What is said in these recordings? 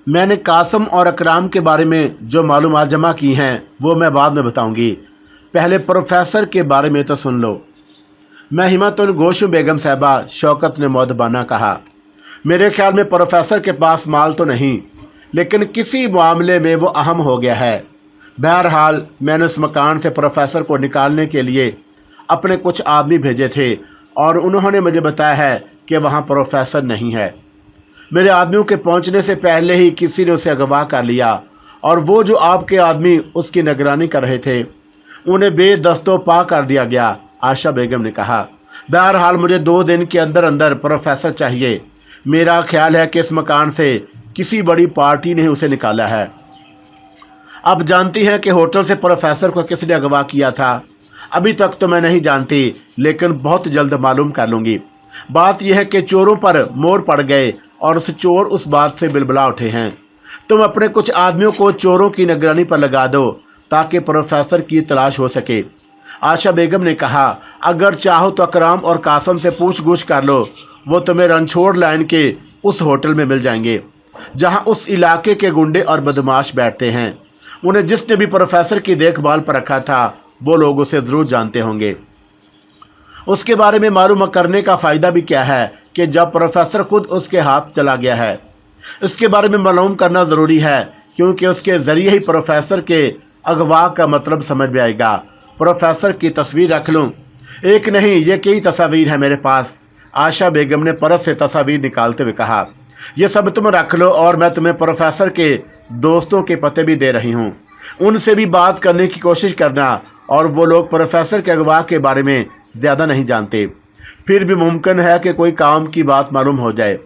मैंने कासम और अकराम के बारे में जो मालूमात जमा की हैं वो मैं बाद में बताऊंगी। पहले प्रोफेसर के बारे में तो सुन लो। मैं हिम्मतुल गोश बेगम साहबा, शौकत ने मौदबाना कहा। मेरे ख्याल में प्रोफेसर के पास माल तो नहीं, लेकिन किसी मामले में वो अहम हो गया है। बहरहाल मैंने उस मकान से प्रोफेसर को निकालने के लिए अपने कुछ आदमी भेजे थे और उन्होंने मुझे बताया है कि वहाँ प्रोफेसर नहीं है। मेरे आदमियों के पहुँचने से पहले ही किसी ने उसे अगवा कर लिया और वो जो आपके आदमी उसकी निगरानी कर रहे थे उन्हें बेदस्तो पा कर दिया गया, आशा बेगम ने कहा। बहरहाल मुझे 2 दिन के अंदर अंदर प्रोफेसर चाहिए। मेरा ख्याल है कि इस मकान से किसी बड़ी पार्टी ने उसे निकाला है। आप जानती हैं कि होटल से प्रोफेसर को किसने अगवा किया था? अभी तक तो मैं नहीं जानती, लेकिन बहुत जल्द मालूम कर लूँगी। बात यह है कि चोरों पर मोर पड़ गए और उस चोर उस बात से बिलबिला उठे हैं। तुम अपने कुछ आदमियों को चोरों की निगरानी पर लगा दो ताकि प्रोफेसर की तलाश हो सके। आशा बेगम ने कहा, अगर चाहो तो अकराम और कासम से पूछ-गूछ कर लो। वो तुम्हें रणछोड़ लाइन के उस होटल में मिल जाएंगे जहां उस इलाके के गुंडे और बदमाश बैठते हैं। उन्हें जिसने भी प्रोफेसर की देखभाल पर रखा था वो लोग उसे जरूर जानते होंगे। उसके बारे में मालूम करने का फ़ायदा भी क्या है कि जब प्रोफेसर खुद उसके हाथ चला गया है। इसके बारे में मालूम करना ज़रूरी है क्योंकि उसके ज़रिए ही प्रोफेसर के अगवा का मतलब समझ में आएगा। प्रोफेसर की तस्वीर रख लूँ? एक नहीं, ये कई तस्वीर है मेरे पास, आशा बेगम ने परस से तस्वीर निकालते हुए कहा। ये सब तुम रख लो और मैं तुम्हें प्रोफेसर के दोस्तों के पते भी दे रही हूँ। उनसे भी बात करने की कोशिश करना, और वो लोग प्रोफेसर के अगवा के बारे में ज़्यादा नहीं जानते। फिर भी मुमकिन है कि कोई काम की बात मालूम हो जाए।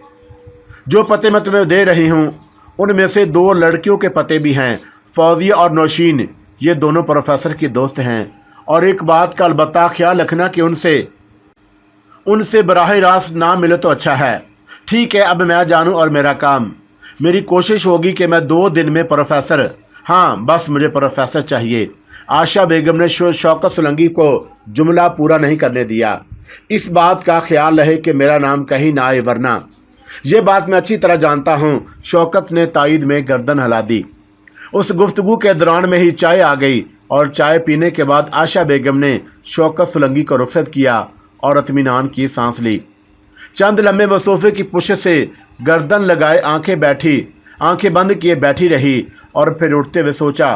जो पते मैं तुम्हें दे रही हूँ उनमें से 2 लड़कियों के पते भी हैं, फौजिया और नौशीन। ये दोनों प्रोफेसर की दोस्त हैं। और एक बात का अलबत्ता ख्याल रखना कि उनसे बराह रास्त ना मिले तो अच्छा है। ठीक है, अब मैं जानूँ और मेरा काम। मेरी कोशिश होगी कि मैं 2 दिन में प्रोफेसर, हाँ बस मुझे प्रोफेसर चाहिए। आशा बेगम ने शौकत सोलंकी को जुमला पूरा नहीं करने दिया। इस बात का ख्याल रहे कि मेरा नाम कहीं ना आए, वरना ये बात मैं अच्छी तरह जानता हूँ। शौकत ने तायद में गर्दन हिला दी। उस गुफ्तगू के दौरान में ही चाय आ गई और चाय पीने के बाद आशा बेगम ने शौकत सोलंकी को रुखसत किया और इत्मीनान की सांस ली। चंद लम्हे वो सोफे की पुश से गर्दन लगाए आंखें बंद किए बैठी रही और फिर उठते हुए सोचा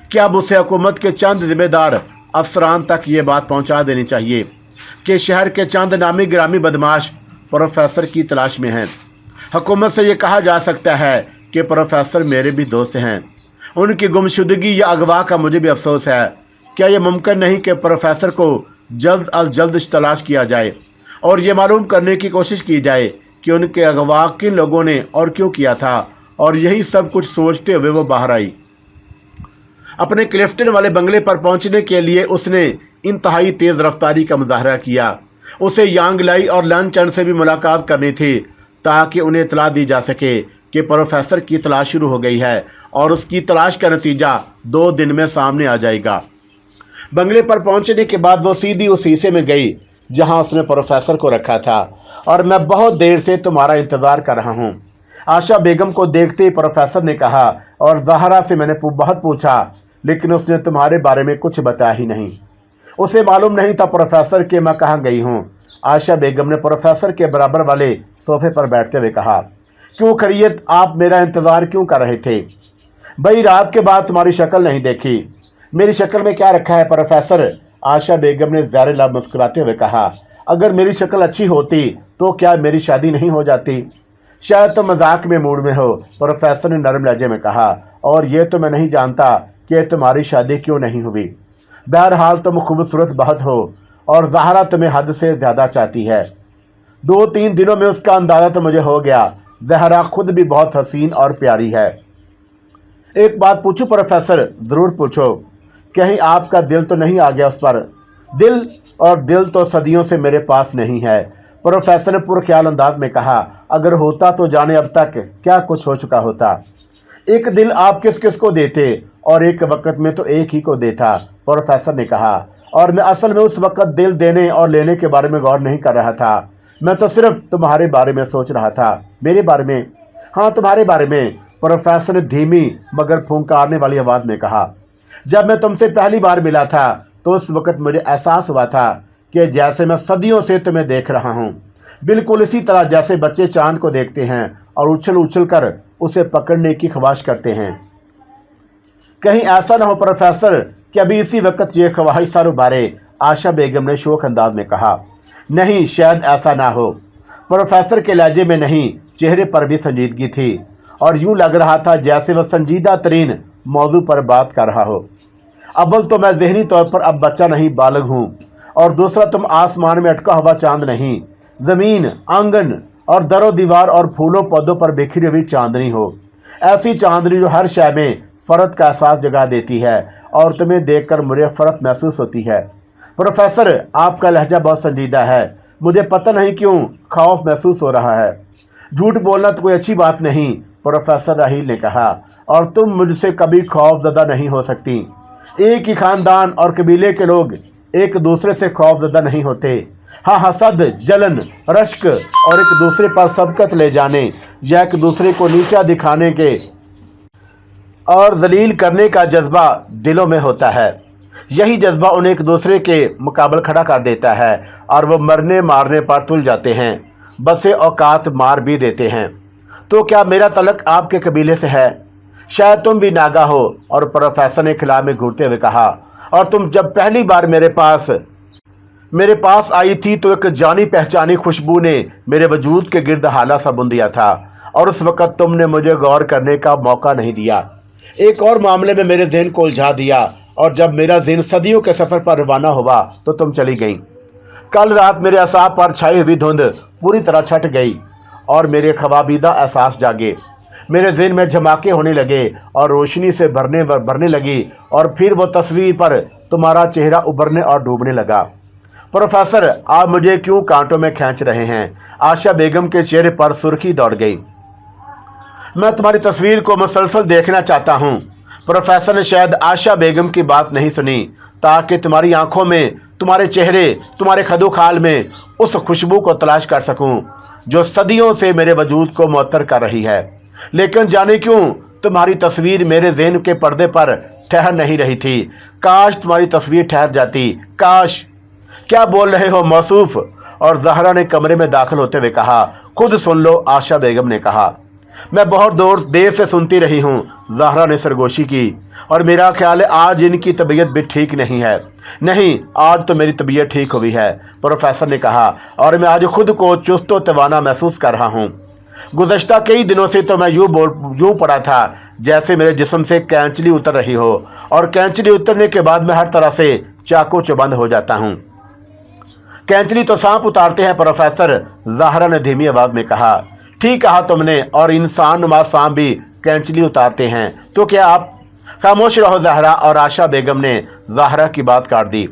कि अब उसे हुकूमत के चंद जिम्मेदार अफसरान तक ये बात पहुंचा देनी चाहिए कि शहर के चंद नामी ग्रामी बदमाश प्रोफेसर की तलाश में हैं। हुकूमत से ये कहा जा सकता है कि प्रोफेसर मेरे भी दोस्त हैं। उनकी गुमशुदगी या अगवा का मुझे भी अफसोस है। क्या यह मुमकिन नहीं कि प्रोफेसर को जल्द अज जल्द तलाश किया जाए और ये मालूम करने की कोशिश की जाए कि उनके अगवा किन लोगों ने और क्यों किया था? और यही सब कुछ सोचते हुए वो बाहर आई। अपने क्लिफ्टन वाले बंगले पर पहुंचने के लिए उसने इंतहाई तेज़ रफ्तारी का मुजाहरा किया। उसे यांग लाई और लंचन से भी मुलाकात करनी थी ताकि उन्हें इतला दी जा सके कि प्रोफेसर की तलाश शुरू हो गई है और उसकी तलाश का नतीजा 2 दिन में सामने आ जाएगा। बंगले पर पहुंचने के बाद वो सीधी उस शीशे में गई जहां उसने प्रोफेसर को रखा था। और मैं बहुत देर से तुम्हारा इंतज़ार कर रहा हूं, आशा बेगम को देखते ही प्रोफेसर ने कहा। और ज़हरा से मैंने बहुत पूछा, लेकिन उसने तुम्हारे बारे में कुछ बताया ही नहीं। उसे मालूम नहीं था प्रोफेसर के मैं कहाँ गई हूँ। आशा बेगम ने प्रोफेसर के बराबर वाले सोफे पर बैठते हुए कहा, क्यों खैरियत, आप मेरा इंतज़ार क्यों कर रहे थे? भाई रात के बाद तुम्हारी शक्ल नहीं देखी। मेरी शक्ल में क्या रखा है प्रोफेसर? आशा बेगम ने ज़ाहिर लाभ मुस्कुराते हुए कहा, अगर मेरी शक्ल अच्छी होती तो क्या मेरी शादी नहीं हो जाती? शायद तो मजाक में मूड में हो, प्रोफेसर ने नरम लहजे में कहा, और ये तो मैं नहीं जानता कि तुम्हारी शादी क्यों नहीं हुई। बहरहाल तुम खूबसूरत बहुत हो और ज़हरा तुम्हें हद से ज़्यादा चाहती है। 2-3 दिनों में उसका अंदाज़ा तो मुझे हो गया। ज़हरा खुद भी बहुत हसीन और प्यारी है। एक बात पूछूं प्रोफेसर? ज़रूर पूछो। कहीं आपका दिल तो नहीं आ गया उस पर? दिल तो सदियों से मेरे पास नहीं है, प्रोफेसर ने पुरख्याल अंदाज में कहा। अगर होता तो जाने अब तक क्या कुछ हो चुका होता। एक दिल आप किस किस को देते? और एक वक्त में तो एक ही को देता, प्रोफेसर ने कहा। और मैं असल में उस वक्त दिल देने और लेने के बारे में गौर नहीं कर रहा था। मैं तो सिर्फ तुम्हारे बारे में सोच रहा था। मेरे बारे में? हाँ, तुम्हारे बारे में। प्रोफेसर ने धीमी मगर फुंकारने वाली आवाज में कहा। जब मैं तुमसे पहली बार मिला था तो उस वक्त मुझे एहसास हुआ था कि जैसे मैं सदियों से तुम्हें देख रहा हूँ, बिल्कुल इसी तरह जैसे बच्चे चांद को देखते हैं और उछल उछल कर उसे पकड़ने की ख्वाहिश करते हैं। कहीं ऐसा ना हो प्रोफेसर कि अभी इसी वक्त ये ख्वाहिश सर उबारे, आशा बेगम ने शोक अंदाज में कहा। नहीं, शायद ऐसा ना हो। प्रोफेसर के लहजे में नहीं, चेहरे पर भी संजीदगी थी और यूं लग रहा था जैसे वह संजीदा तरीन मौजू पर बात कर रहा हो। अव्वल तो मैं ज़हनी तौर पर अब बच्चा नहीं, बालग हूँ, और दूसरा तुम आसमान में अटका हुआ चांद नहीं, ज़मीन, आंगन और दरो दीवार और फूलों पौधों पर बिखरी हुई चांदनी हो। ऐसी चांदनी जो हर शय में फ़र्क का एहसास जगा देती है और तुम्हें देखकर मुझे फ़र्क महसूस होती है। प्रोफेसर, आपका लहजा बहुत संजीदा है, मुझे पता नहीं क्यों खौफ महसूस हो रहा है। झूठ बोलना तो कोई अच्छी बात नहीं, प्रोफेसर राहील ने कहा, और तुम मुझसे कभी खौफजदा नहीं हो सकती। एक ही खानदान और कबीले के लोग एक दूसरे से खौफजदा नहीं होते। हाँ, हसद, जलन, रश्क और एक दूसरे पर सबकत ले जाने या एक दूसरे को नीचा दिखाने के और जलील करने का जज्बा दिलों में होता है। यही जज्बा उन्हें एक दूसरे के मुकाबले खड़ा कर देता है और वो मरने मारने पर तुल जाते हैं, बसे औकात मार भी देते हैं। तो क्या मेरा तलक आपके कबीले से है? शायद तुम भी नागा हो। और प्रोफेसर ने खिला में घूरते हुए कहा, और तुम जब पहली बार मेरे पास आई थी तो एक जानी पहचानी खुशबू ने मेरे वजूद के गिर्द हाला सा बुन दिया था और उस वक़्त तुमने मुझे गौर करने का मौका नहीं दिया। एक और मामले में मेरे ज़हन को उलझा दिया और जब मेरा ज़हन सदियों के सफ़र पर रवाना हुआ तो तुम चली गई। कल रात मेरे असाब पर छाई हुई धुंध पूरी तरह छट गई और मेरे ख्वाबीदा एहसास जागे। मेरे ज़हन में झमाके होने लगे और रोशनी से भरने लगी और फिर वो तस्वीर पर तुम्हारा चेहरा उभरने और डूबने लगा। प्रोफेसर, आप मुझे क्यों कांटों में खींच रहे हैं? आशा बेगम के चेहरे पर सुर्खी दौड़ गई। मैं तुम्हारी तस्वीर को मुसलसल देखना चाहता हूँ। प्रोफेसर ने शायद आशा बेगम की बात नहीं सुनी ताकि तुम्हारी आंखों में, तुम्हारे चेहरे, तुम्हारे खदोखाल में उस खुशबू को तलाश कर सकूं जो सदियों से मेरे वजूद को मुअत्तर कर रही है। लेकिन जाने क्यों तुम्हारी तस्वीर मेरे ज़हन के पर्दे पर ठहर नहीं रही थी। काश तुम्हारी तस्वीर ठहर जाती, काश। क्या बोल रहे हो मौसूफ? और ज़हरा ने कमरे में दाखिल होते हुए कहा। खुद सुन लो, आशा बेगम ने कहा। मैं बहुत देर से सुनती रही हूँ, ज़हरा ने सरगोशी की, और मेरा ख्याल है आज इनकी तबीयत भी ठीक नहीं है। नहीं, आज तो मेरी तबीयत ठीक हुई है, प्रोफेसर ने कहा, और मैं आज खुद को चुस्त व तवाना महसूस कर रहा हूँ। गुज़श्ता कई दिनों से तो मैं यूँ पड़ा था जैसे मेरे जिस्म से कैंचली उतर रही हो, और कैंचली उतरने के बाद मैं हर तरह से चाकू चौबंद हो जाता हूँ। कैंचली तो सांप उतारते हैं प्रोफेसर, ज़हरा ने धीमी आवाज में कहा। ठीक कहा तुमने, और इंसान नुमा सांप भी कैंचली उतारते हैं। तो क्या आप खामोश रहो ज़हरा। और आशा बेगम ने ज़हरा की बात काट दी।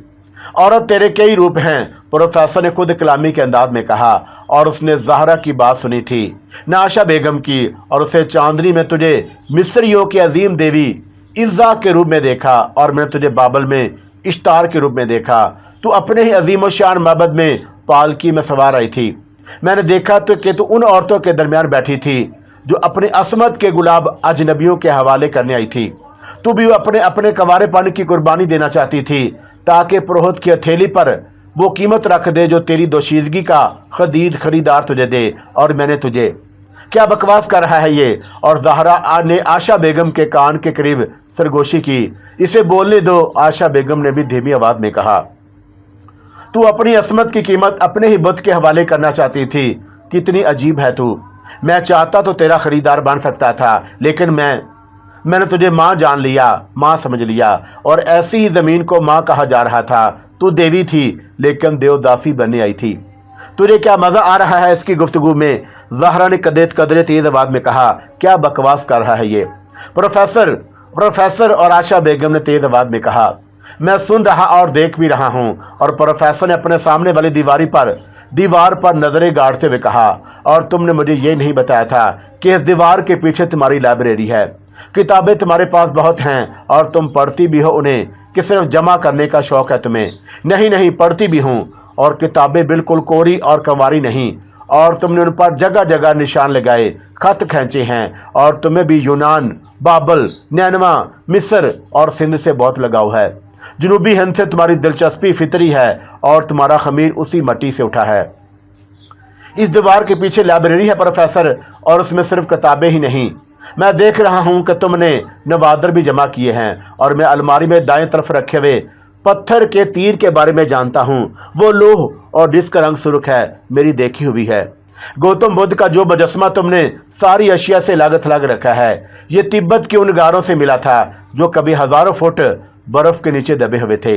औरत तेरे कई रूप हैं, प्रोफेसर ने खुद कलामी के अंदाज में कहा, और उसने ज़हरा की बात सुनी थी न आशा बेगम की, और उसे चांदनी में तुझे मिस्रियों की अजीम देवी इज़्ज़ा के रूप में देखा और मैंने तुझे बाबल में इश्तार के रूप में देखा। तू अपने ही अजीम शान मबद में पालकी में सवार आई थी। मैंने देखा तो कि तू उन औरतों के दरमियान बैठी थी जो अपने असमत के गुलाब अजनबियों के हवाले करने आई थी। तू भी अपने कंवारेपन की कुर्बानी देना चाहती थी ताकि पुरोहित की हथेली पर वो कीमत रख दे जो तेरी दोशीदगी का खरीदार तुझे दे, और मैंने तुझे। क्या बकवास कर रहा है ये? और ज़हरा ने आशा बेगम के कान के करीब सरगोशी की। इसे बोलने दो, आशा बेगम ने भी धीमी आवाज में कहा। तू अपनी असमत की कीमत अपने ही बुत के हवाले करना चाहती थी। कितनी अजीब है तू। मैं चाहता तो तेरा खरीदार बन सकता था, लेकिन मैंने तुझे माँ जान लिया, माँ समझ लिया, और ऐसी ही ज़मीन को माँ कहा जा रहा था। तू देवी थी लेकिन देवदासी बनने आई थी। तुझे क्या मज़ा आ रहा है इसकी गुफ्तगू में? ज़हरा ने कदरे तेज आवाज में कहा। क्या बकवास कर रहा है ये? प्रोफेसर और आशा बेगम ने तेज आवाज में कहा। मैं सुन रहा और देख भी रहा हूँ। और प्रोफेसर ने अपने सामने वाली दीवार पर नजरें गाड़ते हुए कहा, और तुमने मुझे ये नहीं बताया था कि इस दीवार के पीछे तुम्हारी लाइब्रेरी है। किताबें तुम्हारे पास बहुत हैं और तुम पढ़ती भी हो उन्हें, कि सिर्फ जमा करने का शौक है तुम्हें? नहीं, पढ़ती भी हूँ, और किताबें बिल्कुल कोरी और कंवारी नहीं, और तुमने उन पर जगह जगह निशान लगाए, खत खींचे हैं, और तुम्हें भी यूनान, बाबल, नैनवा, मिस्र और सिंध से बहुत लगाव है। जनूबी हिंद से तुम्हारी दिलचस्पी फितरी है और तुम्हारा खमीर उसी मट्टी से उठा है। इस दीवार के पीछे लाइब्रेरी है प्रोफेसर, और उसमें सिर्फ किताबें ही नहीं, मैं देख रहा हूं कि तुमने नवादर भी जमा किए हैं, और मैं अलमारी में दाएं तरफ रखे हुए पत्थर के तीर के बारे में जानता हूं। वो लोह और जिसका रंग सुर्ख है, मेरी देखी हुई है। गौतम बुद्ध का जो मुजस्समा तुमने सारी एशिया से लागत लग रखा है, ये तिब्बत के उन गारों से मिला था जो कभी हजारों फुट बर्फ के नीचे दबे हुए थे।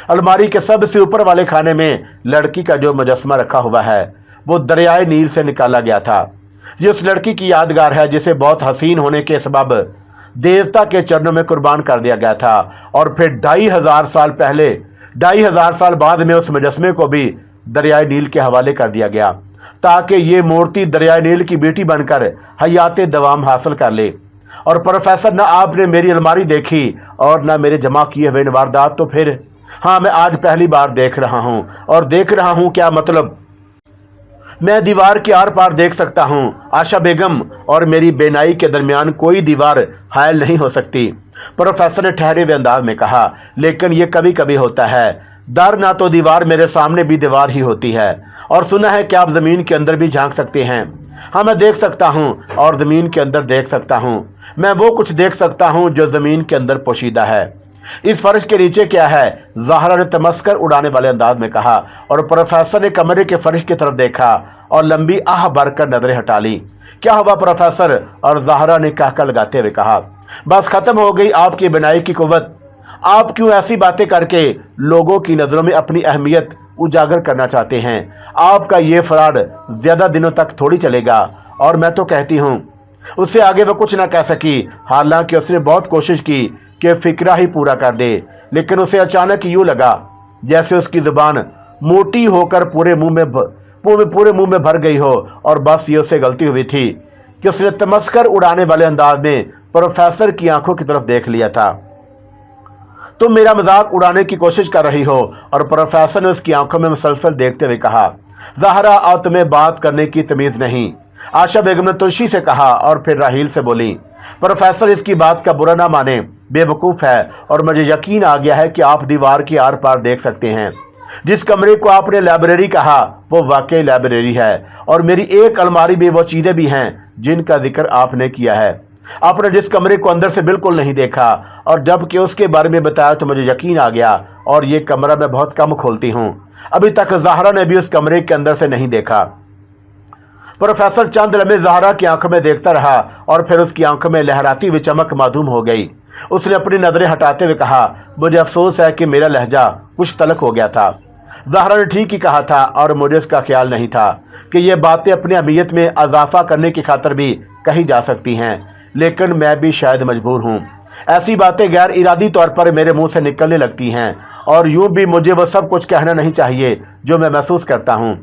अलमारी के सबसे ऊपर वाले खाने में लड़की का जो मुजस्समा रखा हुआ है, वो दरियाए नील से निकाला गया था। ये उस लड़की की यादगार है जिसे बहुत हसीन होने के सबब देवता के चरणों में कुर्बान कर दिया गया था, और फिर 2500 साल पहले 2500 साल बाद में उस मुजस्समे को भी दरियाए नील के हवाले कर दिया गया, ताकि ये मूर्ति दरियाए नील की बेटी बनकर हयाते दवाम हासिल कर ले। और प्रोफेसर, ना आपने मेरी अलमारी देखी और ना मेरे जमा किए हुए वारदात, तो फिर हाँ, मैं आज पहली बार देख रहा हूं, और देख रहा हूं क्या मतलब, मैं दीवार के आर पार देख सकता हूं। आशा बेगम और मेरी बेनाई के दरमियान कोई दीवार हायल नहीं हो सकती, प्रोफेसर ने ठहरे हुए अंदाज में कहा। लेकिन यह कभी कभी होता है, दर ना तो दीवार, मेरे सामने भी दीवार ही होती है। और सुना है कि आप जमीन के अंदर भी झांक सकते हैं। हाँ, मैं देख सकता हूं और जमीन के अंदर देख सकता हूं। मैं वो कुछ देख सकता हूं जो जमीन के अंदर पोशीदा है। इस फर्श के नीचे क्या है? ज़ाहरा ने तमस्कर उड़ाने वाले अंदाज में कहा, और प्रोफेसर ने कमरे के फर्श की तरफ देखा और लंबी आह भरकर नजरें हटा ली। क्या हुआ प्रोफेसर? और ज़ाहरा ने कहका लगाते हुए कहा, बस खत्म हो गई आपकी बनाई की कुव्वत। आप क्यों ऐसी बातें करके लोगों की नजरों में अपनी अहमियत उजागर करना चाहते हैं? आपका ये फराड ज्यादा दिनों तक थोड़ी चलेगा। और मैं तो कहती हूं उससे आगे वो कुछ ना कह सकी, हालांकि उसने बहुत कोशिश की कि फिक्रा ही पूरा कर दे, लेकिन उसे अचानक यूं लगा जैसे उसकी जुबान मोटी होकर पूरे मुंह में भर गई हो। और बस ये उसे गलती हुई थी कि उसने तमस्कर उड़ाने वाले अंदाज में प्रोफेसर की आंखों की तरफ देख लिया था। तुम मेरा मजाक उड़ाने की कोशिश कर रही हो। और प्रोफेसर ने उसकी आंखों में मुसलसल देखते हुए कहा, ज़ाहरा, और तुम्हें बात करने की तमीज नहीं। आशा बेगम ने तुलसी से कहा, और फिर राहील से बोली, प्रोफेसर इसकी बात का बुरा ना माने, बेवकूफ है, और मुझे यकीन आ गया है कि आप दीवार के आर पार देख सकते हैं। जिस कमरे को आपने लाइब्रेरी कहा वो वाकई लाइब्रेरी है, और मेरी एक अलमारी में वो चीजें भी हैं जिनका जिक्र आपने किया है। आपने जिस कमरे को अंदर से बिल्कुल नहीं देखा, और जबकि उसके बारे में बताया तो मुझे यकीन आ गया, और ये कमरा मैं बहुत कम खोलती हूँ। अभी तक ज़ाहरा ने भी उस कमरे के अंदर से नहीं देखा। प्रोफेसर चंद लम्हे ज़ाहरा की आंखों में देखता रहा, और फिर उसकी आंखों में लहराती हुई चमक मालूम हो गई। उसने अपनी नजरें हटाते हुए कहा, मुझे अफसोस है कि मेरा लहजा कुछ तलख हो गया था। ज़ाहरा ने ठीक ही कहा था, और मुझे इसका ख्याल नहीं था कि ये बातें अपनी अहमियत में इजाफा करने की खातिर भी कही जा सकती हैं, लेकिन मैं भी शायद मजबूर हूँ। ऐसी बातें गैर इरादी तौर पर मेरे मुंह से निकलने लगती हैं, और यूं भी मुझे वो सब कुछ कहना नहीं चाहिए जो मैं महसूस करता हूँ।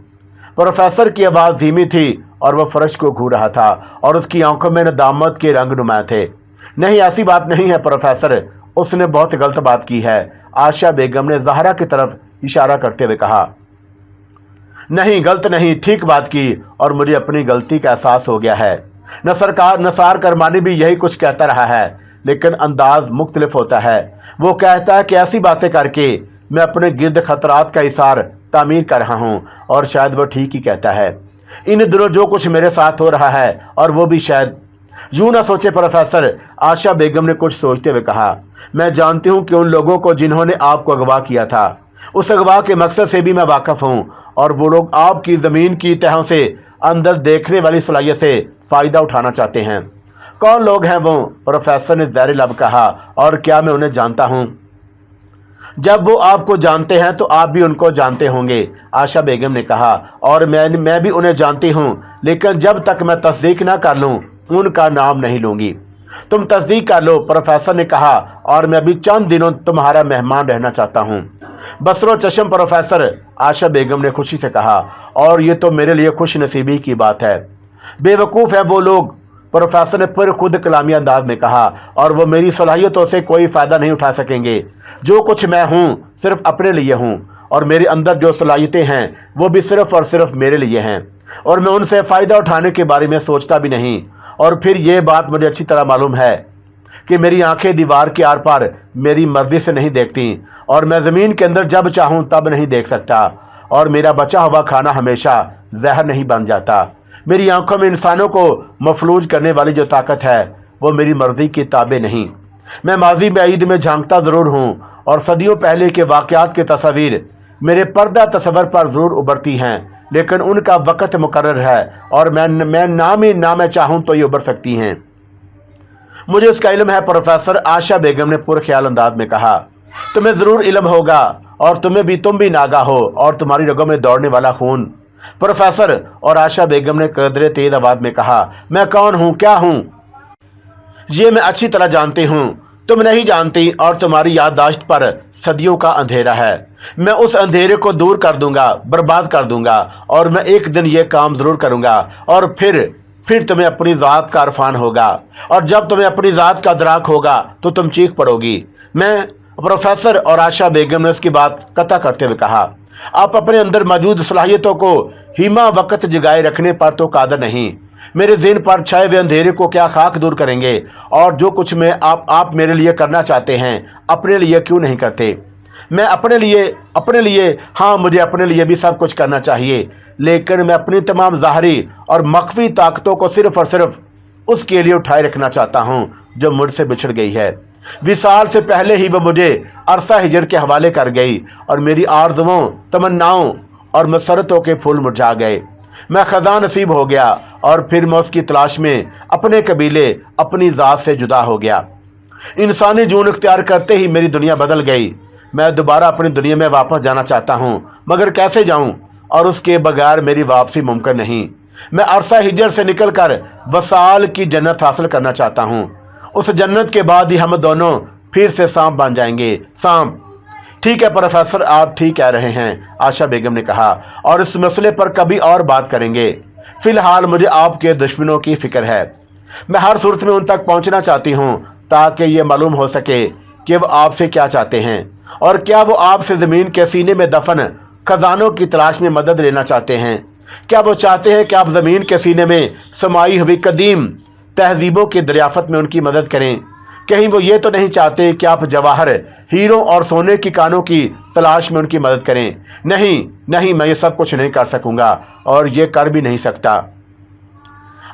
प्रोफेसर की आवाज़ धीमी थी, और वह फर्श को घूर रहा था, और उसकी आंखों में नदामत के रंग नुमाया थे। नहीं, ऐसी बात नहीं है प्रोफेसर, उसने बहुत गलत बात की है। आशा बेगम ने ज़ाहरा की तरफ इशारा करते हुए कहा, नहीं, गलत नहीं, ठीक बात की, और मुझे अपनी गलती का एहसास हो गया है। नसार करमानी भी यही कुछ कहता रहा है, लेकिन अंदाज मुख्तलिफ होता है। वो कहता है कि ऐसी बातें करके मैं अपने गिर्द खतरात का इसार तामीर कर रहा हूं, और शायद वो ठीक ही कहता है। इन दिनों जो कुछ मेरे साथ हो रहा है, और वो भी शायद यूं ना सोचे प्रोफेसर, आशा बेगम ने कुछ सोचते हुए कहा, मैं जानती हूं कि उन लोगों को जिन्होंने आपको अगवा किया था, उस अगवा के मकसद से भी मैं वाकिफ हूं, और वो लोग आपकी जमीन की तहों से अंदर देखने वाली सलाहियत से फायदा उठाना चाहते हैं। कौन लोग हैं वो? प्रोफेसर ने ज़हरे लब कहा, और क्या मैं उन्हें जानता हूं? जब वो आपको जानते हैं तो आप भी उनको जानते होंगे, आशा बेगम ने कहा, और मैं भी उन्हें जानती हूं, लेकिन जब तक मैं तस्दीक ना कर लूं उनका नाम नहीं लूंगी। तुम तस्दीक कर लो, प्रोफेसर ने कहा, और मैं अभी चंद दिनों तुम्हारा मेहमान रहना चाहता हूं। बसरो चश्म प्रोफेसर, आशा बेगम ने खुशी से कहा, और ये तो मेरे लिए खुश नसीबी की बात है। बेवकूफ़ है वो लोग, प्रोफेसर ने फिर खुद कलामी अंदाज में कहा, और वो मेरी सलाहियतों से कोई फायदा नहीं उठा सकेंगे। जो कुछ मैं हूं सिर्फ अपने लिए हूं, اور میرے اندر جو صلاحیتیں ہیں وہ بھی صرف اور صرف میرے لیے ہیں، اور میں ان سے فائدہ اٹھانے کے بارے میں سوچتا بھی نہیں۔ اور پھر یہ بات مجھے اچھی طرح معلوم ہے کہ میری آنکھیں دیوار کے آر پار میری مرضی سے نہیں دیکھتی، اور میں زمین کے اندر جب چاہوں تب نہیں دیکھ سکتا، اور میرا بچا ہوا کھانا ہمیشہ زہر نہیں بن جاتا۔ میری آنکھوں میں انسانوں کو مفلوج کرنے والی جو طاقت ہے وہ میری مرضی کی تابع نہیں۔ میں ماضی بعید میں جھانکتا ضرور ہوں، اور صدیوں پہلے کے واقعات کی تصاویر میرے پردہ تصور پر ضرور ابھرتی ہیں، لیکن ان کا وقت مقرر ہے، اور میں نہ میں چاہوں تو یہ ابھر سکتی ہیں۔ مجھے اس کا علم ہے، پروفیسر عائشہ بیگم نے پرخیال انداز میں کہا۔ تمہیں ضرور علم ہوگا، اور تم بھی ناگا ہو، اور تمہاری رگوں میں دوڑنے والا خون۔ پروفیسر اور عائشہ بیگم نے قدرے تیز آواز میں کہا، میں کون ہوں، کیا ہوں، یہ میں اچھی طرح جانتی ہوں، تم نہیں جانتی، اور تمہاری یادداشت پر صدیوں کا اندھیرا ہے۔ میں اس اندھیرے کو دور کر دوں گا، برباد کر دوں گا، اور میں ایک دن یہ کام ضرور کروں گا، اور پھر تمہیں اپنی ذات کا عرفان ہوگا، اور جب تمہیں اپنی ذات کا ادراک ہوگا تو تم چیخ پڑو گی۔ میں پروفیسر اور عائشہ بیگم نے اس کی بات قطع کرتے ہوئے کہا، آپ اپنے اندر موجود صلاحیتوں کو ہیما وقت جگائے رکھنے پر تو قادر نہیں۔ میرے ذہن پر چھائے ہوئے اندھیرے کو کیا خاک دور کریں گے؟ اور جو کچھ میں آپ میرے لیے کرنا چاہتے ہیں، اپنے لیے کیوں نہیں کرتے؟ میں اپنے لیے ہاں، مجھے اپنے لیے بھی سب کچھ کرنا چاہیے، لیکن میں اپنی تمام ظاہری اور مخفی طاقتوں کو صرف اور صرف اس کے لیے اٹھائے رکھنا چاہتا ہوں جو مجھ سے بچھڑ گئی ہے۔ وصال سے پہلے ہی وہ مجھے عرصہ ہجر کے حوالے کر گئی، اور میری آرزوؤں، تمناؤں اور مسرتوں کے پھول مرجھا گئے۔ میں خزاں نصیب ہو گیا، اور پھر میں اس کی تلاش میں اپنے قبیلے، اپنی ذات سے جدا ہو گیا۔ انسانی جون اختیار کرتے ہی میری دنیا بدل گئی۔ میں دوبارہ اپنی دنیا میں واپس جانا چاہتا ہوں، مگر کیسے جاؤں؟ اور اس کے بغیر میری واپسی ممکن نہیں۔ میں عرصہ ہجر سے نکل کر وصال کی جنت حاصل کرنا چاہتا ہوں۔ اس جنت کے بعد ہی ہم دونوں پھر سے سانپ بن جائیں گے۔ سانپ؟ ٹھیک ہے پروفیسر، آپ ٹھیک کہہ رہے ہیں، عائشہ بیگم نے کہا، اور اس مسئلے پر کبھی اور بات کریں گے۔ فی الحال مجھے آپ کے دشمنوں کی فکر ہے۔ میں ہر صورت میں ان تک پہنچنا چاہتی ہوں تاکہ یہ معلوم ہو سکے کہ وہ آپ سے کیا چاہتے ہیں، اور کیا وہ آپ سے زمین کے سینے میں دفن خزانوں کی تلاش میں مدد لینا چاہتے ہیں؟ کیا وہ چاہتے ہیں کہ آپ زمین کے سینے میں سمائی ہوئی قدیم تہذیبوں کی دریافت میں ان کی مدد کریں؟ کہیں وہ یہ تو نہیں چاہتے کہ آپ جواہر، ہیروں اور سونے کی کانوں کی تلاش میں ان کی مدد کریں؟ نہیں، میں یہ سب کچھ نہیں کر سکوں گا، اور یہ کر بھی نہیں سکتا۔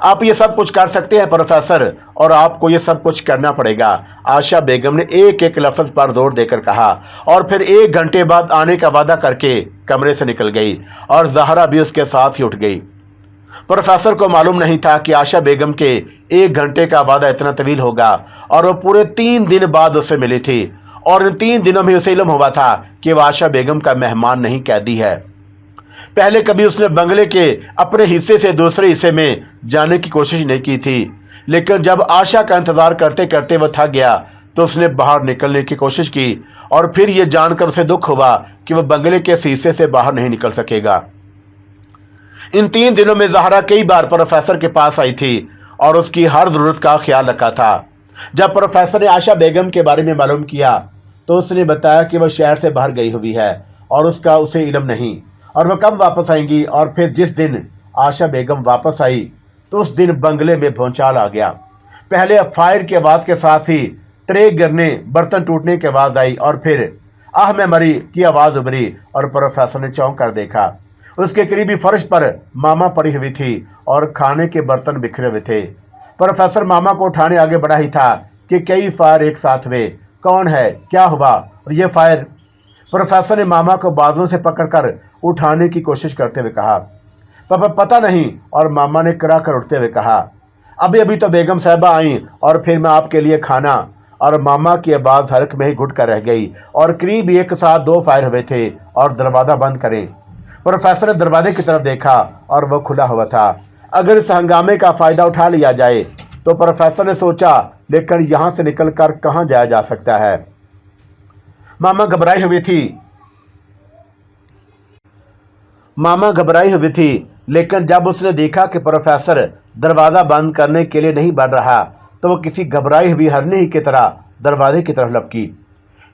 آپ یہ سب کچھ کر سکتے ہیں پروفیسر، اور آپ کو یہ سب کچھ کرنا پڑے گا، عائشہ بیگم نے ایک ایک لفظ پر زور دے کر کہا، اور پھر 1 گھنٹے بعد آنے کا وعدہ کر کے کمرے سے نکل گئی، اور زہرا بھی اس کے ساتھ ہی اٹھ گئی۔ پروفیسر کو معلوم نہیں تھا کہ عائشہ بیگم کے 1 گھنٹے کا وعدہ اتنا طویل ہوگا، اور وہ پورے 3 دن بعد اس سے ملی تھی، اور ان 3 دنوں میں اسے علم ہوا تھا کہ وہ عائشہ بیگم کا مہمان نہیں، قیدی ہے۔ پہلے کبھی اس نے بنگلے کے اپنے حصے سے دوسرے حصے میں جانے کی کوشش نہیں کی تھی، لیکن جب عائشہ کا انتظار کرتے کرتے وہ تھک گیا تو اس نے باہر نکلنے کی کوشش کی، اور پھر یہ جان کر اسے دکھ ہوا کہ وہ بنگلے کے حصے سے باہر نہیں نکل سکے گا۔ ان 3 دنوں میں زہرا کئی بار پروفیسر کے پاس آئی تھی اور اس کی ہر ضرورت کا خیال رکھا تھا۔ جب پروفیسر نے عائشہ بیگم کے بارے میں معلوم کیا تو اس نے بتایا کہ وہ شہر سے باہر گئی ہوئی ہے، اور اس کا اسے علم نہیں، اور وہ کب واپس آئیں گی۔ اور پھر جس دن عائشہ بیگم واپس آئی تو اس دن بنگلے میں بھونچال آ گیا۔ پہلے فائر کی آواز کے ساتھ ہی ٹرے گرنے، برتن ٹوٹنے کی آواز آئی، اور پھر آہ میں مری کی آواز ابھری، اور پروفیسر نے چونک کر دیکھا۔ اس کے قریبی فرش پر ماما پڑی ہوئی تھی اور کھانے کے برتن بکھرے ہوئے تھے۔ پروفیسر ماما کو اٹھانے آگے بڑھا ہی تھا کہ کئی فائر ایک ساتھ ہوئے۔ کون ہے؟ کیا ہوا؟ اور یہ فائر؟ پروفیسر نے ماما کو بازوں سے پکڑ کر اٹھانے کی کوشش کرتے ہوئے کہا، پاپا پتہ نہیں۔ اور ماما نے کرا کر اٹھتے ہوئے کہا، ابھی تو بیگم صاحبہ آئیں، اور پھر میں آپ کے لیے کھانا۔ اور ماما کی آواز حلق میں ہی گھٹ کر رہ گئی، اور قریب ایک ساتھ 2 فائر ہوئے تھے۔ اور دروازہ بند کریں۔ پروفیسر نے دروازے کی طرف دیکھا اور وہ کھلا ہوا تھا۔ اگر اس ہنگامے کا فائدہ اٹھا لیا جائے تو پروفیسر نے سوچا، لیکن یہاں سے نکل کر کہاں جایا جا سکتا ہے؟ ماما گھبرائی ہوئی تھی، لیکن جب اس نے دیکھا کہ پروفیسر دروازہ بند کرنے کے لیے نہیں بڑھ رہا تو وہ کسی گھبرائی ہوئی ہرنی ہی کی طرح دروازے کی طرف لپکی۔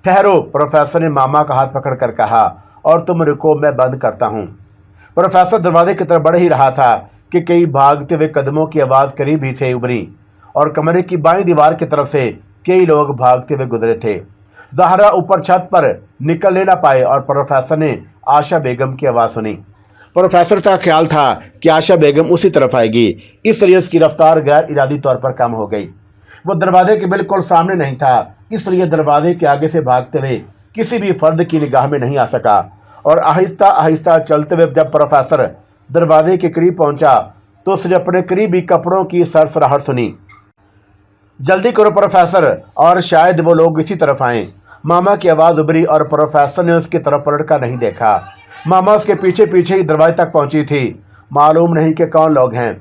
ٹھہرو، پروفیسر نے ماما کا ہاتھ پکڑ کر کہا، और तुम रुको, मैं बंद करता हूँ। प्रोफेसर दरवाजे की तरफ बढ़ ही रहा था कि कई भागते हुए कदमों की आवाज़ करीब ही से उभरी और कमरे की बाईं दीवार की तरफ से कई लोग भागते हुए गुजरे थे। ज़हरा ऊपर छत पर निकलने ना पाए और प्रोफेसर ने आशा बेगम की आवाज़ सुनी। प्रोफेसर का ख्याल था कि आशा बेगम उसी तरफ आएगी, इसलिए उसकी रफ्तार गैर इरादी तौर पर कम हो गई। वो दरवाजे के बिल्कुल सामने नहीं था, इसलिए दरवाजे के आगे से भागते हुए किसी भी फर्द की निगाह में नहीं आ सका और आहिस्ता आहिस्ता चलते हुए जब प्रोफेसर दरवाजे के करीब पहुंचा तो उसने अपने करीबी कपड़ों की सरसराहट सुनी। जल्दी करो प्रोफेसर, और शायद वो लोग इसी तरफ आए। मामा की आवाज़ उभरी और प्रोफेसर ने उसकी तरफ पलटकर नहीं देखा। मामा उसके पीछे पीछे ही दरवाजे तक पहुंची थी। मालूम नहीं कि कौन लोग हैं।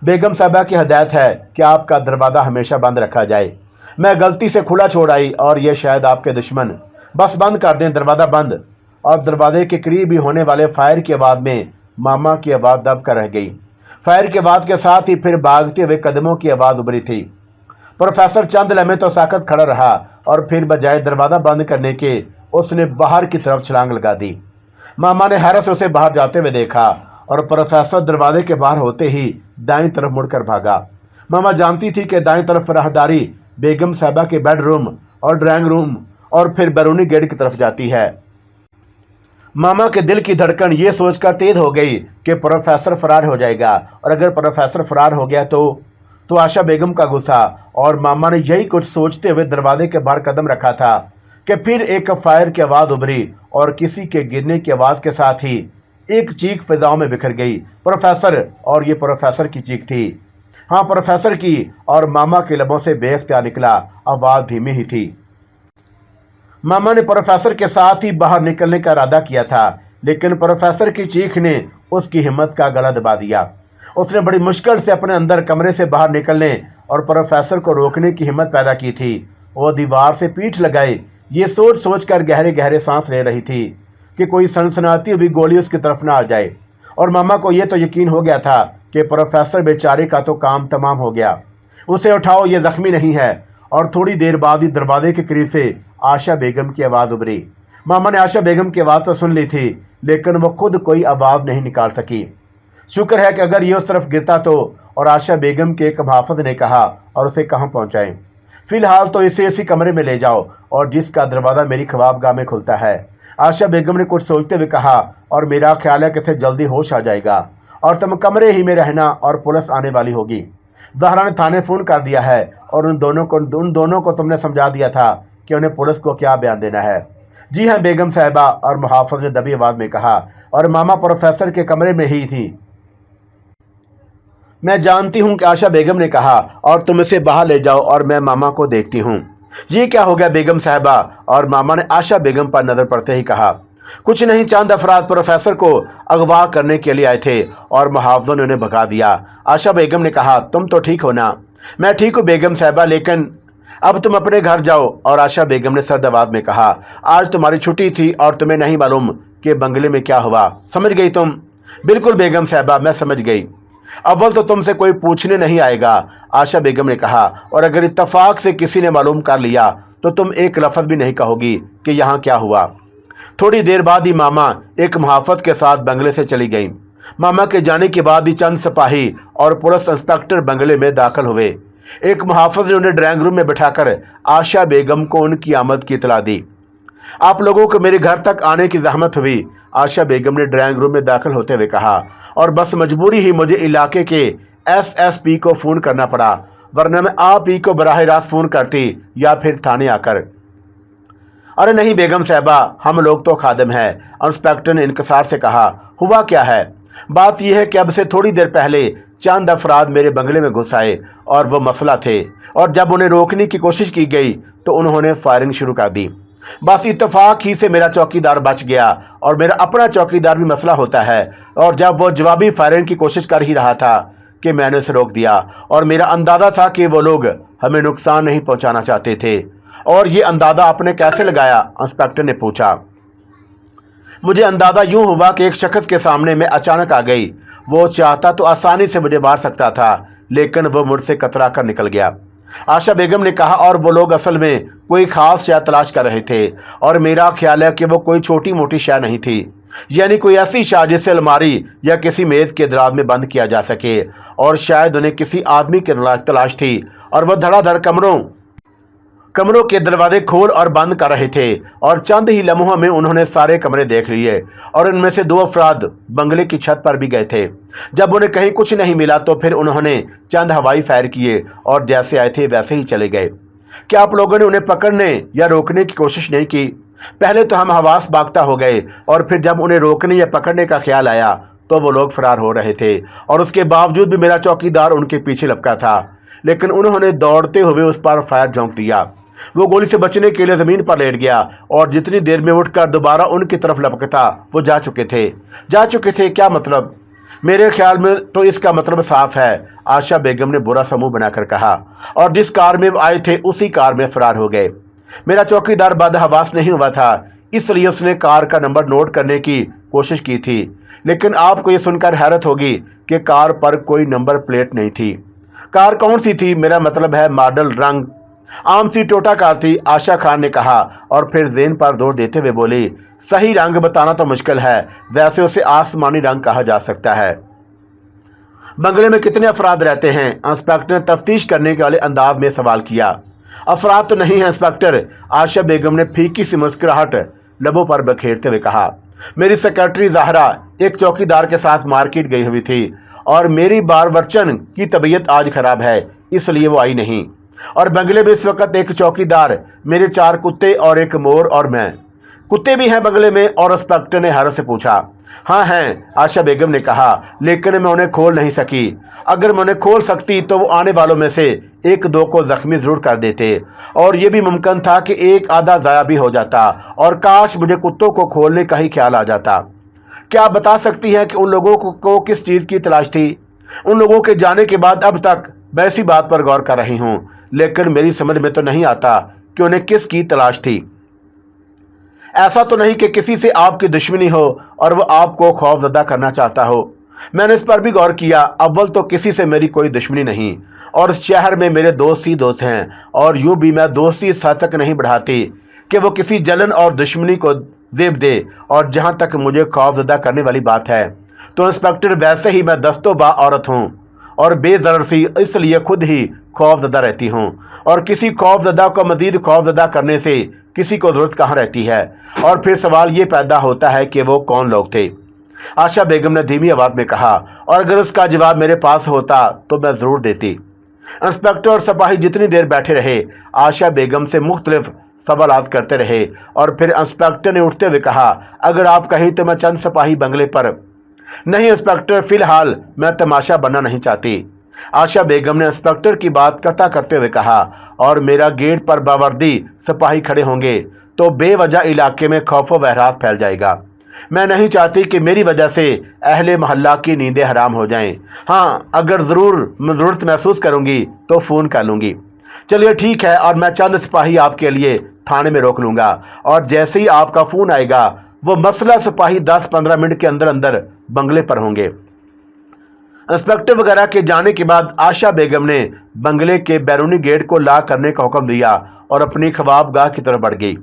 बेगम साहबा की हदायत है कि आपका दरवाज़ा हमेशा बंद रखा जाए। मैं गलती से खुला छोड़ आई और ये शायद आपके दुश्मन। बस बंद कर दें, दरवाज़ा बंद। और दरवाजे के करीब ही होने वाले फायर की आवाज़ में मामा की आवाज़ दब कर रह गई। फायर की आवाज़ के साथ ही फिर भागते हुए कदमों की आवाज़ उभरी थी। प्रोफेसर चंद लम्हे तो साकत खड़ा रहा और फिर बजाय दरवाज़ा बंद करने के उसने बाहर की तरफ छलांग लगा दी। मामा ने हैरत से उसे बाहर जाते हुए देखा और प्रोफेसर दरवाजे के बाहर होते ही दाईं तरफ मुड़कर भागा। मामा जानती थी कि दाईं तरफ राहदारी बेगम साहबा के बेडरूम और ड्राइंग रूम और फिर बैरूनी गेट की तरफ जाती है। मामा के दिल की धड़कन ये सोचकर तेज हो गई कि प्रोफेसर फरार हो जाएगा, और अगर प्रोफेसर फरार हो गया तो आशा बेगम का गुस्सा। और मामा ने यही कुछ सोचते हुए दरवाजे के बाहर कदम रखा था कि फिर एक फायर की आवाज़ उभरी और किसी के गिरने की आवाज़ के साथ ही एक चीख फिजाओं में बिखर गई। प्रोफेसर, और ये प्रोफेसर की चीख थी। हाँ, प्रोफेसर की, और मामा के लबों से बेख्तियार निकला, आवाज़ धीमी ही थी। मामा ने प्रोफेसर के साथ ही बाहर निकलने का इरादा किया था, लेकिन प्रोफेसर की चीख ने उसकी हिम्मत का गला दबा दिया। उसने बड़ी मुश्किल से अपने अंदर कमरे से बाहर निकलने और प्रोफेसर को रोकने की हिम्मत पैदा की थी। वो दीवार से पीठ लगाए ये सोच सोच कर गहरे गहरे सांस ले रही थी कि कोई सनसनाती हुई गोली उसकी तरफ ना आ जाए। और मामा को यह तो यकीन हो गया था कि प्रोफेसर बेचारे का तो काम तमाम हो गया। उसे उठाओ, ये जख्मी नहीं है। और थोड़ी देर बाद ही दरवाजे के करीब से आशा बेगम की आवाज़ उभरी। मामा ने आशा बेगम की आवाज़ तो सुन ली थी, लेकिन वो खुद कोई आवाज़ नहीं निकाल सकी। शुक्र है कि अगर ये उस तरफ गिरता तो। और आशा बेगम के एक मुहाफ़िज़ ने कहा, और उसे कहाँ पहुँचाएं? फ़िलहाल तो इसे इसी कमरे में ले जाओ और जिसका दरवाज़ा मेरी ख्वाबगाह में खुलता है। आशा बेगम ने कुछ सोचते हुए कहा, और मेरा ख्याल है कि इसे जल्दी होश आ जाएगा और तुम कमरे ही में रहना और पुलिस आने वाली होगी। ज़हरा ने थाने फ़ोन कर दिया है और उन दोनों को तुमने समझा दिया था कि उन्हें पुलिस को क्या बयान देना है। जी हाँ बेगम साहिबा, और मुहाफ़िज़ ने दबी आवाज़ में कहा। और मामा प्रोफेसर के कमरे में ही थी। मैं जानती हूँ कि आशा बेगम ने कहा, और तुम इसे बाहर ले जाओ और मैं मामा को देखती हूँ। ये क्या हो गया बेगम साहिबा? और मामा ने आशा बेगम पर नज़र पड़ते ही कहा, कुछ नहीं, चंद अफराद प्रोफेसर को अगवा करने के लिए आए थे और मुहाफ़िज़ों ने उन्हें भगा दिया। आशा बेगम ने कहा, तुम तो ठीक हो ना? मैं ठीक हूँ बेगम साहिबा, लेकिन अब तुम अपने घर जाओ। और आशा बेगम ने सर्द आवाज़ में कहा, आज तुम्हारी छुट्टी थी और तुम्हें नहीं मालूम कि बंगले में क्या हुआ। समझ गई तुम? बिल्कुल बेगम साहिबा, मैं समझ गई। अव्वल तो तुमसे कोई पूछने नहीं आएगा, आशा बेगम ने कहा, और अगर इत्तफाक से किसी ने मालूम कर लिया तो तुम एक लफ्ज़ भी नहीं कहोगी कि यहाँ क्या हुआ। थोड़ी देर बाद ही मामा एक मुहाफ़िज़ के साथ बंगले से चली गई। मामा के जाने के बाद ही चंद सिपाही और पुलिस इंस्पेक्टर बंगले में दाखिल हुए। एक मुहाफ़िज़ ने उन्हें ड्राइंग रूम में बिठाकर आशा बेगम को उनकी आमद की इतला दी। आप लोगों को मेरे घर तक आने की जहमत हुई, आशा बेगम ने ड्राइंग रूम में दाखिल होते हुए कहा, और बस मजबूरी ही मुझे इलाके के SSP को फ़ोन करना पड़ा, वरना मैं आप ही को बराह रास्त फ़ोन करती या फिर थाने आकर। अरे नहीं बेगम साहिबा, हम लोग तो खादिम हैं, इंस्पेक्टर ने इनकसार से कहा। हुआ क्या है? बात यह है कि अब से थोड़ी देर पहले चंद अफराद मेरे बंगले में घुस आए और वो मसला थे, और जब उन्हें रोकने की कोशिश की गई तो उन्होंने फायरिंग शुरू कर दी। बस इत्तेफाक ही से मेरा चौकीदार बच गया, और मेरा अपना चौकीदार भी मसला होता है। और जब वो जवाबी फायरिंग की कोशिश कर ही रहा था कि मैंने उसे रोक दिया, और मेरा अंदाज़ा था कि वो लोग हमें नुकसान नहीं पहुंचाना चाहते थे। और ये अंदाज़ा आपने कैसे लगाया? इंस्पेक्टर ने पूछा। मुझे अंदाज़ा यूं हुआ कि एक शख्स के सामने मैं अचानक आ गई। वो चाहता तो आसानी से मुझे मार सकता था, लेकिन वो मुझसे कतरा कर निकल गया। आशा बेगम ने कहा, और वो लोग असल में कोई खास शय तलाश कर रहे थे, और मेरा ख्याल है कि वो कोई छोटी मोटी शय नहीं थी, यानी कोई ऐसी शय जिसे अलमारी या किसी मेज के दराज में बंद किया जा सके, और शायद उन्हें किसी आदमी की तलाश थी, और वह धड़ाधड़ कमरों के दरवाजे खोल और बंद कर रहे थे, और चंद ही लम्हों में उन्होंने सारे कमरे देख लिए, और उनमें से 2 अफराद बंगले की छत पर भी गए थे। जब उन्हें कहीं कुछ नहीं मिला तो फिर उन्होंने चंद हवाई फायर किए और जैसे आए थे वैसे ही चले गए। क्या आप लोगों ने उन्हें पकड़ने या रोकने की कोशिश नहीं की? पहले तो हम हवास बागता हो गए, और फिर जब उन्हें रोकने या पकड़ने का ख्याल आया तो वो लोग फरार हो रहे थे, और उसके बावजूद भी मेरा चौकीदार उनके पीछे लपका था, लेकिन उन्होंने दौड़ते हुए उस पर फायर झोंक दिया। वो गोली से बचने के लिए जमीन पर लेट गया, और जितनी देर में उठकर दोबारा उनकी तरफ लपकता वो जा चुके थे। क्या मतलब? मेरे ख्याल में तो इसका मतलब साफ है, आशा बेगम ने बुरा सा मुंह बनाकर कहा, और जिस कार में आए थे उसी कार में फरार हो गए। मेरा चौकीदार बदहवास नहीं हुआ था, इसलिए उसने कार का नंबर नोट करने की कोशिश की थी, लेकिन आपको ये सुनकर हैरत होगी कि कार पर कोई नंबर प्लेट नहीं थी। कार कौन सी थी? मेरा मतलब है मॉडल, रंग। आम सी टोटा कार थी, आशा खान ने कहा, और फिर जेन पर जोर देते हुए बोली, सही रंग बताना तो मुश्किल है, वैसे उसे आसमानी रंग कहा जा सकता है। बंगले में कितने अफराद रहते हैं? इंस्पेक्टर ने तफ्तीश करने के वाले अंदाज में सवाल किया। अफराद तो नहीं है इंस्पेक्टर, आशा बेगम ने फीकी सी मुस्कुराहट लबों पर बखेरते हुए कहा। मेरी सेक्रेटरी ज़ाहरा एक चौकीदार के साथ मार्केट गई हुई थी, और मेरी बारवरचन की तबीयत आज खराब है, इसलिए वो आई नहीं, और बंगले में इस वक्त एक चौकीदार, मेरे 4 कुत्ते और एक मोर और मैं। कुत्ते भी हैं बंगले में? और इंस्पेक्टर ने हैरत से पूछा। हाँ हैं, आशा बेगम ने कहा, लेकिन मैं उन्हें खोल नहीं सकी। अगर मैं उन्हें खोल सकती तो वो आने वालों में से 1-2 को जख्मी जरूर कर देते, और ये भी मुमकिन था कि 1 आधा ज़ाया भी हो जाता, और काश मुझे कुत्तों को खोलने का ही ख्याल आ जाता। क्या आप बता सकती हैं कि उन लोगों को किस चीज़ की तलाश थी? उन लोगों के जाने के बाद अब तक मैं इसी बात पर गौर कर रही हूँ, लेकिन मेरी समझ में तो नहीं आता कि उन्हें किस की तलाश थी। ऐसा तो नहीं कि किसी से आपकी दुश्मनी हो और वो आपको खौफजदा करना चाहता हो? मैंने इस पर भी गौर किया। अव्वल तो किसी से मेरी कोई दुश्मनी नहीं, और इस शहर में मेरे दोस्त ही दोस्त हैं, और यूं भी मैं दोस्ती इस हद तक नहीं बढ़ाती कि वो किसी जलन और दुश्मनी को जेब दे। और जहां तक मुझे खौफजदा करने वाली बात है तो इंस्पेक्टर, वैसे ही मैं दस्तोबा औरत हूँ और बेज़रर सी, इसलिए खुद ही खौफजदा रहती हूँ, और किसी खौफजदा को मजीद खौफजदा करने से किसी को जरूरत कहाँ रहती है? और फिर सवाल ये पैदा होता है कि वो कौन लोग थे? आशा बेगम ने धीमी आवाज में कहा, और अगर उसका जवाब मेरे पास होता तो मैं जरूर देती। इंस्पेक्टर और सिपाही जितनी देर बैठे रहे, आशा बेगम से मुख्तलिफ सवालात करते रहे, और फिर इंस्पेक्टर ने उठते हुए कहा, अगर आप कहें तो मैं चंद सिपाही बंगले पर। नहीं इंस्पेक्टर, फिलहाल मैं तमाशा बनना नहीं चाहती, आशा बेगम ने इंस्पेक्टर की बात कता करते हुए कहा, और मेरा गेट पर बावर्दी सिपाही खड़े होंगे तो बेवजह इलाके में खौफ व बहरात फैल जाएगा। मैं नहीं चाहती कि मेरी वजह से अहले मोहल्ला की नींदें हराम हो जाएं। हाँ, अगर ज़रूरत महसूस करूंगी तो फ़ोन कर लूंगी। चलिए ठीक है, और मैं चंद सिपाही आपके लिए थाने में रोक लूंगा, और जैसे ही आपका फ़ोन आएगा वो मसला सिपाही 10-15 मिनट के अंदर अंदर बंगले पर होंगे। इंस्पेक्टर वगैरह के जाने के बाद आशा बेगम ने बंगले के बैरूनी गेट को लॉक करने का हुक्म दिया और अपनी ख्वाबगाह की तरफ बढ़ गई।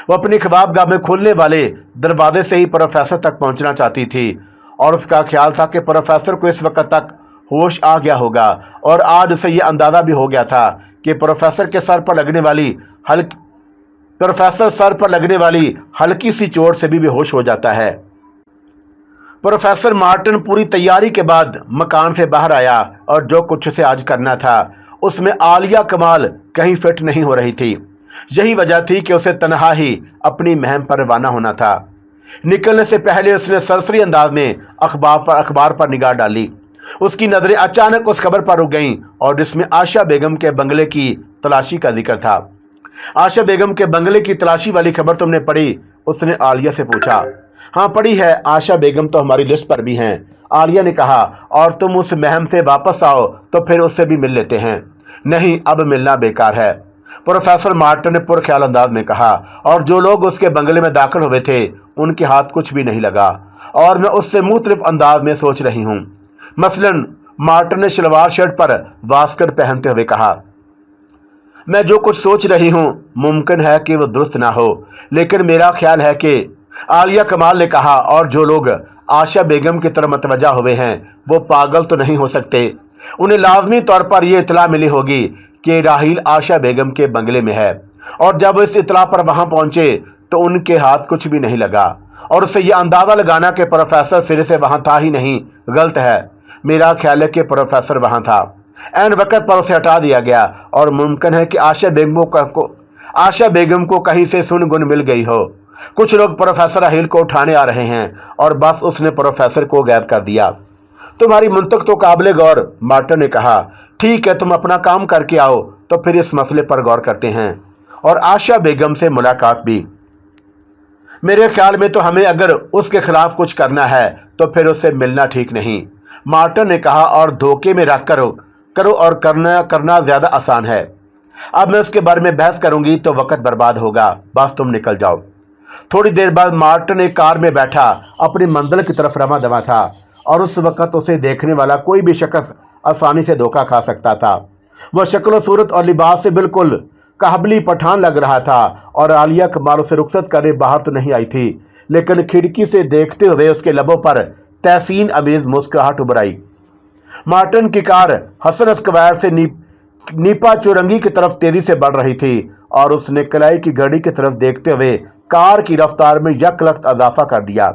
वो अपनी ख्वाबगाह में खुलने वाले दरवाजे से ही प्रोफेसर तक पहुंचना चाहती थी, और उसका ख्याल था कि प्रोफेसर को इस वक्त तक होश आ गया होगा, और आज से ये अंदाजा भी हो गया था कि प्रोफेसर सर पर लगने वाली हल्की सी चोट से भी बेहोश हो जाता है। प्रोफेसर मार्टिन पूरी तैयारी के बाद मकान से बाहर आया, और जो कुछ उसे आज करना था उसमें आलिया कमाल कहीं फिट नहीं हो रही थी। यही वजह थी कि उसे तन्हा ही अपनी मुहिम पर रवाना होना था। निकलने से पहले उसने सरसरी अंदाज में अखबार पर निगाह डाली। उसकी नजरें अचानक उस खबर पर रुक गईं, और जिसमें आशा बेगम के बंगले की तलाशी का जिक्र था। आशा बेगम के बंगले की तलाशी वाली खबर तुमने पढ़ी? उसने आलिया से पूछा। हाँ पढ़ी है, आशा बेगम तो हमारी लिस्ट पर भी हैं, आलिया ने कहा, और तुम उस महम से वापस आओ तो फिर उससे भी मिल लेते हैं। नहीं, अब मिलना बेकार है, प्रोफेसर मार्टिन ने पुरख्याल अंदाज में कहा, और जो लोग उसके बंगले में दाखिल हुए थे उनके हाथ कुछ भी नहीं लगा, और मैं उससे मुख्तलिफ अंदाज में सोच रही हूँ। मसलन, मार्टिन ने शलवार शर्ट पर वास्कट पहनते हुए कहा, मैं जो कुछ सोच रही हूँ मुमकिन है कि वो दुरुस्त ना हो, लेकिन मेरा ख्याल है कि आलिया कमाल ने कहा, और जो लोग आशा बेगम की तरफ मतवजा हुए हैं वो पागल तो नहीं हो सकते। उन्हें लाजमी तौर पर यह इतला मिली होगी कि राहील आशा बेगम के बंगले में है, और जब इस इतला पर वहां पहुंचे तो उनके हाथ कुछ भी नहीं लगा, और उससे यह अंदाजा लगाना कि प्रोफेसर सिरे से वहां था ही नहीं गलत है। मेरा ख्याल है कि प्रोफेसर वहां था, ऐन वक्त पर उसे हटा दिया गया, और मुमकिन है कि आशा बेगम को कहीं से सुन गुन मिल गई हो। कुछ लोग प्रोफेसर राहील को उठाने आ रहे हैं और बस उसने प्रोफेसर को गायब कर दिया। तुम्हारी मुंतक तो काबिल गौर, मार्टिन ने कहा। ठीक है, तुम अपना काम करके आओ तो फिर इस मसले पर गौर करते हैं, और आशा बेगम से मुलाकात भी। मेरे ख्याल में तो हमें अगर उसके खिलाफ कुछ करना है तो फिर उससे मिलना ठीक नहीं, मार्टिन ने कहा, और धोखे में रख करो और करना ज्यादा आसान है। अब मैं उसके बारे में बहस करूंगी तो वक्त बर्बाद होगा, बस तुम निकल जाओ। थोड़ी देर बाद मार्टिन एक कार में बैठा अपनी मंजिल की तरफ रवा दवा था, और उस वक्त उसे देखने वाला कोई भी शख्स आसानी से धोखा खा सकता था। वह शक्ल सूरत और लिबास से बिल्कुल काबली पठान लग रहा था, और आलिया कमाल उसे रुखसत करने बाहर तो नहीं आई थी, लेकिन खिड़की से देखते हुए उसके लबों पर तहसीन अमीज मुस्कुराहट उभर आई। मार्टिन की कार हसन स्क्वायर से नीपा चौरंगी की तरफ तेजी से बढ़ रही थी, और उसने कलाई की घड़ी की तरफ देखते हुए कार की रफ्तार में यकलख्त इजाफा कर दिया।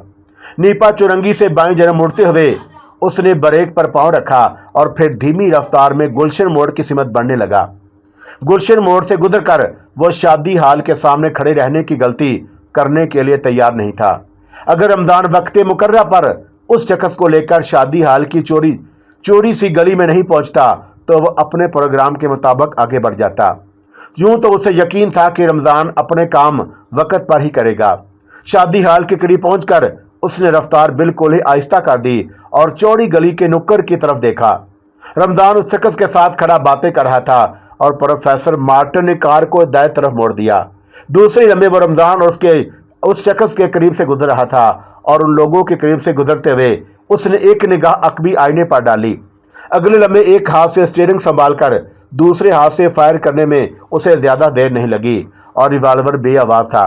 नीपा चौरंगी से बाईं तरफ मुड़ते हुए उसने ब्रेक पर पांव रखा, और फिर धीमी रफ्तार में गुलशन मोड़ की सिमत बढ़ने लगा। गुलशन मोड़ से गुजरकर वो शादी हाल के सामने खड़े रहने की गलती करने के लिए तैयार नहीं था। अगर रमजान वक्त मुकर्रर पर उस शख्स को लेकर शादी हाल की चोरी सी गली में नहीं पहुंचता तो वह अपने प्रोग्राम के मुताबिक आगे बढ़ जाता। यूं तो उसे यकीन था कि रमजान अपने काम वक्त पर ही करेगा। शादी हाल के करीब पहुंचकर उसने रफ्तार बिल्कुल ही आहिस्ता कर दी और चौड़ी गली के नुक्कड़ की तरफ देखा। रमजान उस शख्स के साथ खड़ा बातें कर रहा था, और प्रोफेसर मार्टिन ने कार को दाएं तरफ मोड़ दिया। दूसरे लम्हे वो रमजान और उस शख्स के करीब से गुजर रहा था, और उन लोगों के करीब से गुजरते हुए उसने एक निगाह अकबी आईने पर डाली। अगले लम्हे एक हाथ से स्टीयरिंग संभालकर दूसरे हाथ से फायर करने में उसे ज्यादा देर नहीं लगी, और रिवाल्वर बेआवाज था।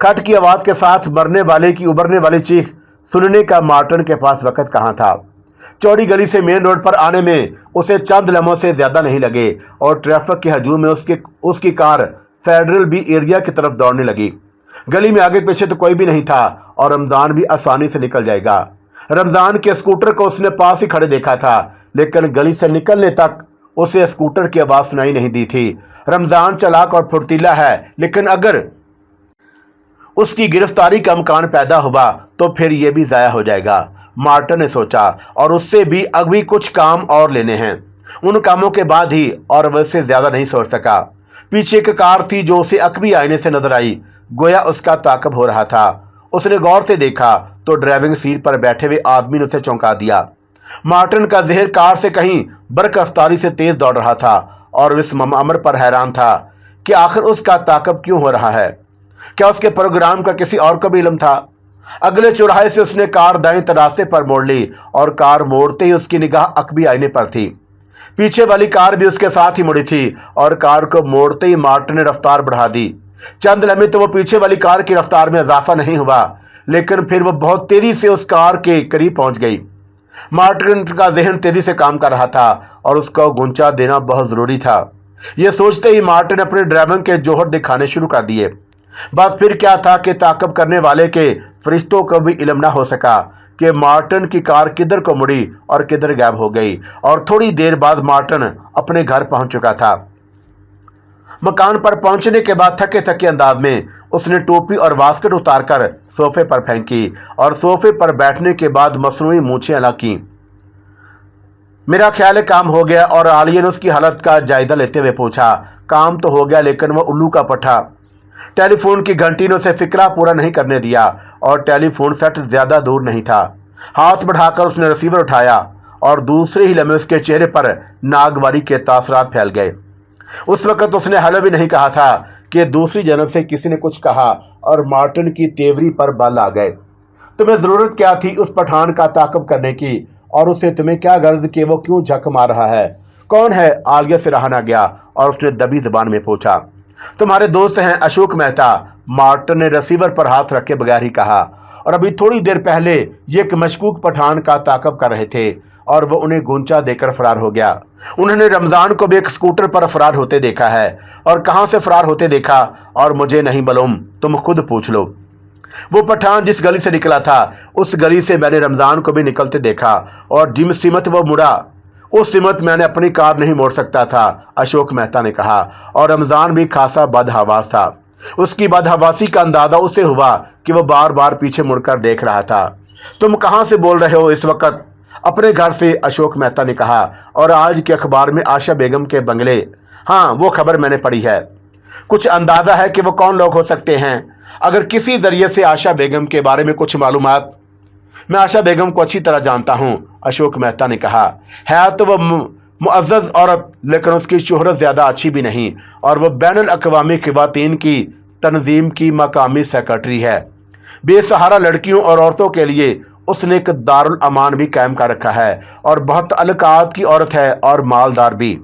खट की आवाज के साथ मरने वाले की उभरने वाली चीख सुनने का मार्टिन के पास वक्त कहाँ था। चौड़ी गली से मेन रोड पर आने में उसे चंद लम्हों से ज्यादा नहीं लगे, और ट्रैफिक के हजूम में उसकी कार फेडरल बी एरिया की तरफ दौड़ने लगी। गली में आगे पीछे तो कोई भी नहीं था, और रमजान भी आसानी से निकल जाएगा। रमजान के स्कूटर को उसने पास ही खड़े देखा था, लेकिन गली से निकलने तक उसे स्कूटर की आवाज सुनाई नहीं दी थी। रमजान चालाक और फुर्तीला है, लेकिन अगर उसकी गिरफ्तारी का इम्कान पैदा हुआ तो फिर यह भी जाया हो जाएगा, मार्टिन ने सोचा, और उससे भी अभी कुछ काम और लेने हैं। उन कामों के बाद ही, और वैसे ज्यादा नहीं सोच सका। पीछे एक कार थी जो उसे अकबी आईने से नजर आई, गोया उसका ताकब हो रहा था। उसने गौर से देखा तो ड्राइविंग सीट पर बैठे हुए आदमी ने उसे चौंका दिया। मार्टिन का जहर कार से कहीं बरक रफ्तारी से तेज दौड़ रहा था, और इस अमर पर हैरान था कि आखिर उसका ताकब क्यों हो रहा है। क्या उसके प्रोग्राम का किसी और को भी इल्म था? अगले चौराहे से उसने कार दाएं रास्ते पर मोड़ ली, और कार मोड़ते ही उसकी निगाह अकबी आईने पर थी। पीछे वाली कार भी उसके साथ ही मुड़ी थी, और कार को मोड़ते ही मार्टिन ने रफ्तार बढ़ा दी। चंद लम्हे तो वो पीछे वाली कार की रफ्तार में इजाफा नहीं हुआ, लेकिन फिर वो बहुत तेजी से उस कार के करीब पहुंच गई। मार्टिन का जहन तेजी से काम कर रहा था, और उसको गुंचा देना बहुत जरूरी था। यह सोचते ही मार्टिन अपने ड्राइविंग के जोहर दिखाने शुरू कर दिए। बात फिर क्या था कि ताकब करने वाले के फरिश्तों को भी इल्म ना हो सका कि मार्टिन की कार किधर को मुड़ी और किधर गायब हो गई, और थोड़ी देर बाद मार्टिन अपने घर पहुंच चुका था। मकान पर पहुंचने के बाद थके थके अंदाज में उसने टोपी और वास्केट उतारकर सोफे पर फेंकी, और सोफे पर बैठने के बाद मसनूई मूछें अलग की। मेरा ख्याल है काम हो गया, और आलिया ने उसकी हालत का जायजा लेते हुए पूछा। काम तो हो गया, लेकिन वह उल्लू का पट्टा। टेलीफोन की घंटी ने उसे फिक्रा पूरा नहीं करने दिया, और टेलीफोन सेट ज्यादा दूर नहीं था। हाथ बढ़ाकर उसने रिसीवर उठाया, और दूसरे ही लम्हे उसके चेहरे पर नागवारी के तासरात फैल गए। उस वक्त उसने हेलो भी नहीं कहा था कि दूसरी जन्म से किसी ने कुछ कहा, और मार्टिन की तेवरी पर बल आ गए। तुम्हें जरूरत क्या थी उस पठान का ताकब करने की, और उसे तुम्हें क्या गर्ज कि वो क्यों झक मार रहा है? कौन है? आलिया से रहा ना गया और उसने दबी जबान में पूछा। तुम्हारे दोस्त हैं अशोक मेहता, मार्टिन ने रिसीवर पर हाथ रखे बगैर ही कहा। और अभी थोड़ी देर पहले ये एक मशकूक पठान का ताक़ब कर रहे थे और वो उन्हें गूंचा देकर फरार हो गया। उन्होंने रमजान को भी एक स्कूटर पर फरार होते देखा है। और कहां से फरार होते देखा और मुझे नहीं मालूम, तुम खुद पूछ लो। वो पठान जिस गली से निकला था उस गली से मैंने रमजान को भी निकलते देखा और जिम सिमत वो मुड़ा उस सिमत मैंने अपनी कार नहीं मोड़ सकता था, अशोक मेहता ने कहा। और रमजान भी खासा बदहवास था। उसकी बदहवासी का अंदाजा उसे हुआ कि वो बार बार पीछे मुड़कर देख रहा था। तुम कहां से बोल रहे हो इस वक्त? अपने घर से, अशोक मेहता ने कहा। और आज के अखबार में आशा बेगम के बंगले? हाँ, वो खबर मैंने पढ़ी है। कुछ अंदाजा है कि वो कौन लोग हो सकते हैं? अगर किसी जरिए से आशा बेगम के बारे में कुछ मालूमात? मैं आशा बेगम को अच्छी तरह जानता हूं, अशोक मेहता ने कहा। है तो वह मुअज़्ज़ज़ औरत, लेकिन उसकी शोहरत ज्यादा अच्छी भी नहीं और वह बैनुल अक़वामी ख़वातीन की तंजीम की मकामी सेक्रेटरी है। बेसहारा लड़कियों और औरतों के लिए उसने एक दारुल अमान भी कायम कर रखा है और बहुत अलकात की औरत है और मालदार भी।